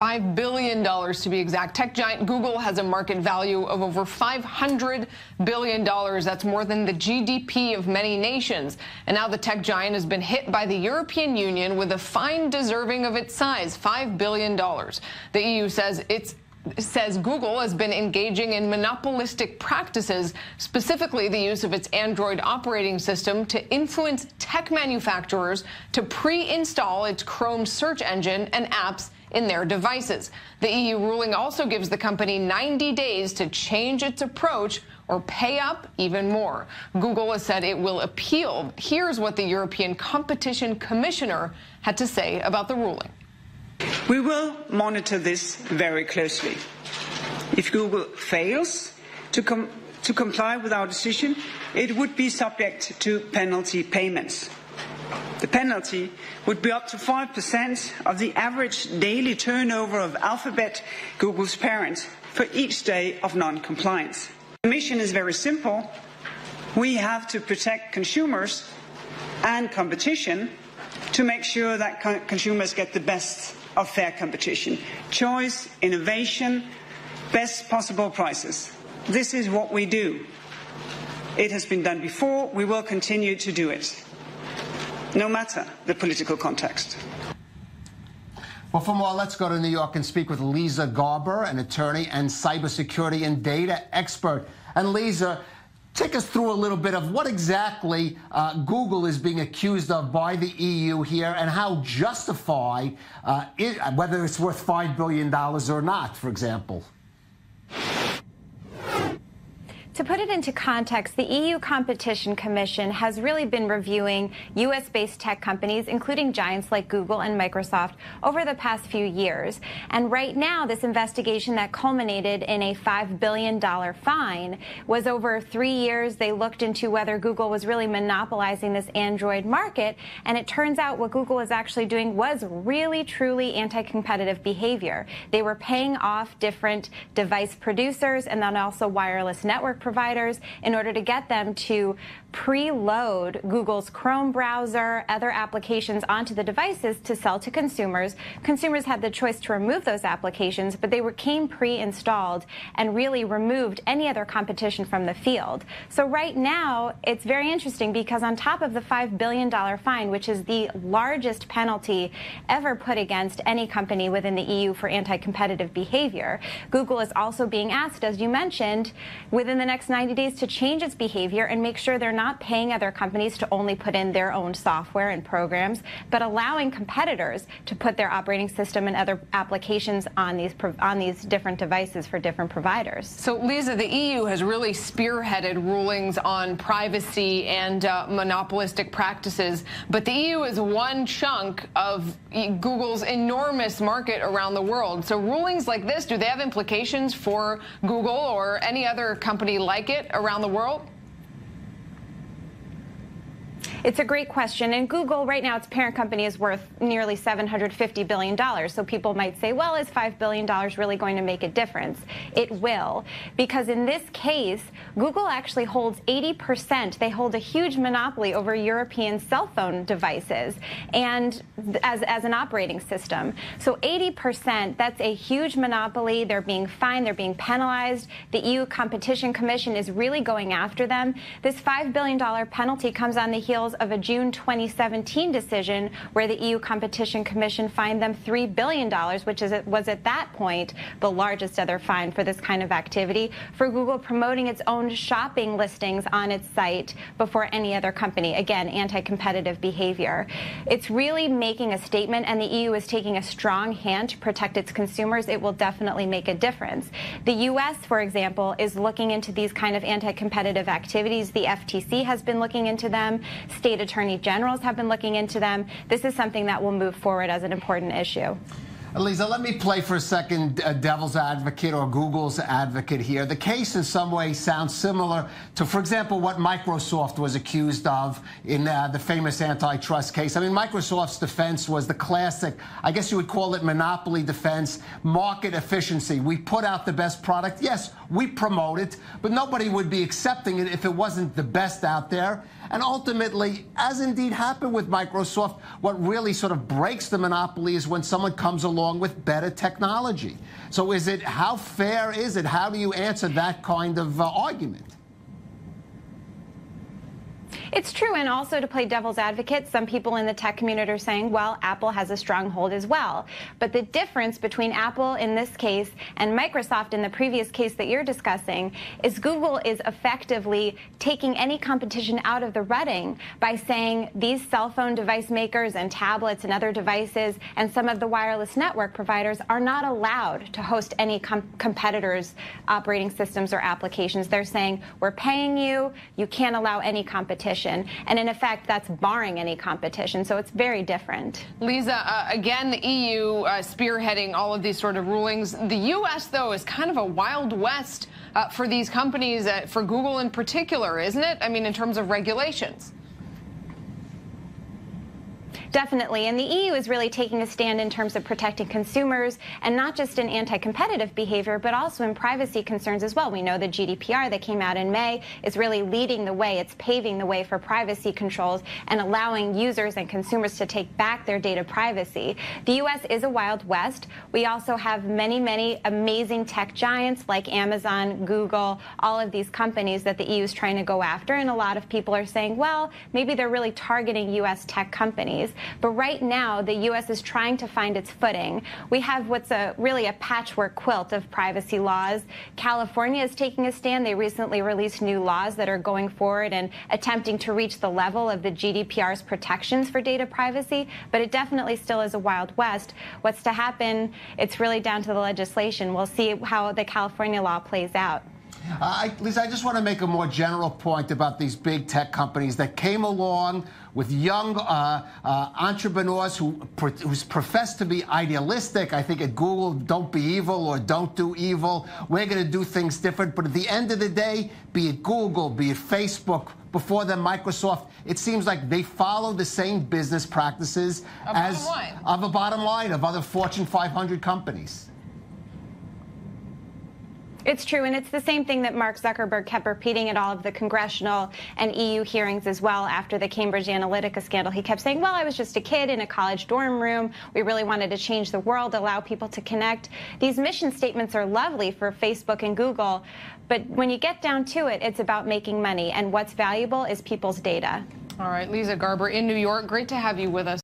$5 billion to be exact. Tech giant Google has a market value of over $500 billion. That's more than the GDP of many nations. And now the tech giant has been hit by the European Union with a fine deserving of its size, $5 billion. The EU says Google has been engaging in monopolistic practices, specifically the use of its Android operating system to influence tech manufacturers to pre-install its Chrome search engine and apps in their devices. The EU ruling also gives the company 90 days to change its approach or pay up even more. Google has said it will appeal. Here's what the European Competition Commissioner had to say about the ruling. We will monitor this very closely. If Google fails to comply with our decision, it would be subject to penalty payments. The penalty would be up to 5% of the average daily turnover of Alphabet, Google's parent, for each day of non-compliance. The mission is very simple. We have to protect consumers and competition to make sure that consumers get the best of fair competition. Choice, innovation, best possible prices. This is what we do. It has been done before. We will continue to do it, no matter the political context. Well, for more, let's go to New York and speak with Leeza Garber, an attorney and cybersecurity and data expert. And Leeza, take us through a little bit of what exactly Google is being accused of by the EU here and how justified, whether it's worth $5 billion or not, for example. To put it into context, the EU Competition Commission has really been reviewing U.S.-based tech companies, including giants like Google and Microsoft, over the past few years. And right now, this investigation that culminated in a $5 billion fine was over 3 years. They looked into whether Google was really monopolizing this Android market. And it turns out what Google was actually doing was really, truly anti-competitive behavior. They were paying off different device producers and then also wireless network providers in order to get them to preload Google's Chrome browser, other applications onto the devices to sell to consumers. Consumers had the choice to remove those applications, but they came pre-installed and really removed any other competition from the field. So right now, it's very interesting because on top of the $5 billion fine, which is the largest penalty ever put against any company within the EU for anti-competitive behavior, Google is also being asked, as you mentioned, within the next 90 days to change its behavior and make sure they're not paying other companies to only put in their own software and programs, but allowing competitors to put their operating system and other applications on these different devices for different providers. So, Leeza, the EU has really spearheaded rulings on privacy and monopolistic practices, but the EU is one chunk of Google's enormous market around the world. So rulings like this, do they have implications for Google or any other company like it around the world? It's a great question. And Google, right now, its parent company is worth nearly $750 billion. So people might say, well, is $5 billion really going to make a difference? It will. Because in this case, Google actually holds 80%. They hold a huge monopoly over European cell phone devices and as an operating system. So 80%, that's a huge monopoly. They're being fined. They're being penalized. The EU Competition Commission is really going after them. This $5 billion penalty comes on the heels of a June 2017 decision where the EU Competition Commission fined them $3 billion, which was at that point the largest other fine for this kind of activity, for Google promoting its own shopping listings on its site before any other company. Again, anti-competitive behavior. It's really making a statement, and the EU is taking a strong hand to protect its consumers. It will definitely make a difference. The U.S., for example, is looking into these kind of anti-competitive activities. The FTC has been looking into them. State attorney generals have been looking into them. This is something that will move forward as an important issue. Leeza, let me play for a second devil's advocate or Google's advocate here. The case in some ways sounds similar to, for example, what Microsoft was accused of in the famous antitrust case. I mean, Microsoft's defense was the classic, I guess you would call it monopoly defense, market efficiency. We put out the best product. Yes, we promote it, but nobody would be accepting it if it wasn't the best out there. And ultimately, as indeed happened with Microsoft, what really sort of breaks the monopoly is when someone comes along along with better technology. So how fair is it? How do you answer that kind of argument? It's true, and also to play devil's advocate, some people in the tech community are saying, well, Apple has a stronghold as well. But the difference between Apple in this case and Microsoft in the previous case that you're discussing is Google is effectively taking any competition out of the running by saying these cell phone device makers and tablets and other devices and some of the wireless network providers are not allowed to host any competitors' operating systems or applications. They're saying, we're paying you, you can't allow any competition. And in effect, that's barring any competition. So it's very different. Leeza, again, the EU spearheading all of these sort of rulings. The U.S., though, is kind of a wild west for these companies, for Google in particular, isn't it? I mean, in terms of regulations. Definitely. And the EU is really taking a stand in terms of protecting consumers, and not just in anti-competitive behavior, but also in privacy concerns as well. We know the GDPR that came out in May is really leading the way. It's paving the way for privacy controls and allowing users and consumers to take back their data privacy. The U.S. is a wild west. We also have many, many amazing tech giants like Amazon, Google, all of these companies that the EU is trying to go after. And a lot of people are saying, well, maybe they're really targeting U.S. tech companies. But right now, the U.S. is trying to find its footing. We have what's really a patchwork quilt of privacy laws. California is taking a stand. They recently released new laws that are going forward and attempting to reach the level of the GDPR's protections for data privacy. But it definitely still is a wild west. What's to happen, it's really down to the legislation. We'll see how the California law plays out. Leeza, I just want to make a more general point about these big tech companies that came along with young entrepreneurs who profess to be idealistic. I think at Google, don't be evil or don't do evil. We're going to do things different. But at the end of the day, be it Google, be it Facebook, before them Microsoft, it seems like they follow the same business practices of a bottom line of other Fortune 500 companies. It's true, and it's the same thing that Mark Zuckerberg kept repeating at all of the congressional and EU hearings as well after the Cambridge Analytica scandal. He kept saying, well, I was just a kid in a college dorm room. We really wanted to change the world, allow people to connect. These mission statements are lovely for Facebook and Google, but when you get down to it, it's about making money, and what's valuable is people's data. All right, Leeza Garber in New York. Great to have you with us.